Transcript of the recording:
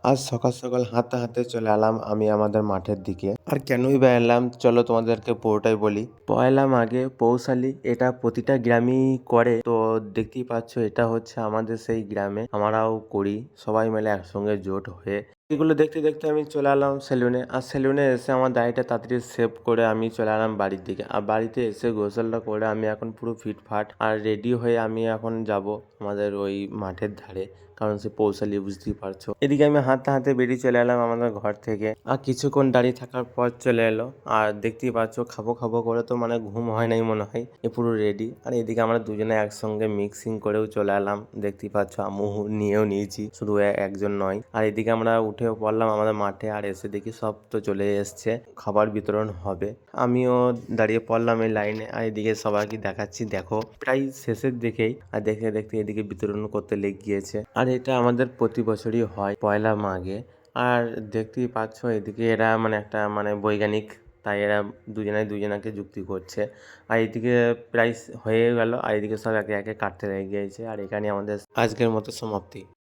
আজ সকাল সকাল হাঁটতে হাঁটতে চলে এলাম আমি আমাদের মাঠের দিকে। আর কেনই বা এলাম চলো তোমাদেরকে পুরোটাই বলি। পয়লা মাঘে পৌষালি এটা প্রতিটা গ্রামেই করে, তো দেখতেই পাচ্ছ এটা হচ্ছে আমাদের সেই গ্রামে আমরাও করি সবাই মিলে একসঙ্গে জোট হয়ে। এগুলো দেখতে দেখতে আমি চলে এলাম সেলুনে, আর সেলুনে এসে আমার দাড়িটা তাড়াতাড়ি সেভ করে আমি চলে এলাম বাড়ির দিকে। আর বাড়িতে এসে গোসলটা করে আমি এখন পুরো ফিটফাট আর রেডি হয়ে আমি এখন যাব আমাদের ওই মাঠের ধারে, কারণ সে পৌষালি বুঝতেই পারছো। এদিকে আমি হাঁটতে হাঁটতে বেরিয়ে চলে এলাম আমাদের ঘর থেকে, আর কিছুক্ষণ দাঁড়িয়ে থাকার পর চলে এলো। আর দেখতেই পাচ্ছ খাবো খাবো করে তো মানে ঘুম হয় নাই মনে হয়, এ পুরো রেডি। আর এদিকে আমরা দুজনে একসঙ্গে মিক্সিং করেও চলে এলাম, দেখতেই পাচ্ছ আমু নিয়েও নিয়েছি, শুধু একজন নয়। আর এদিকে আমরা উঠেও পড়লাম আমাদের মাঠে, আর এসে দেখি সব তো চলে এসছে, খাবার বিতরণ হবে। আমিও দাঁড়িয়ে পড়লাম এই লাইনে, আর এদিকে সবাইকে দেখাচ্ছি দেখো প্রায় শেষের দিকেই। আর দেখতে দেখতে এদিকে বিতরণ করতে লেগে গিয়েছে। আর এটা আমাদের প্রতি বছরই হয় পয়লা মাঘে। আর দেখতেই পাচ্ছ এদিকে এরা মানে একটা মানে বৈজ্ঞানিক, তাই এরা দুজনাই দুজনাকে যুক্তি করছে। আর এদিকে প্রায় হয়ে গেল, আর এদিকে সব একে একে কাটতে লেগে গিয়েছে। আর এখানে আমাদের আজকের মতো সমাপ্তি।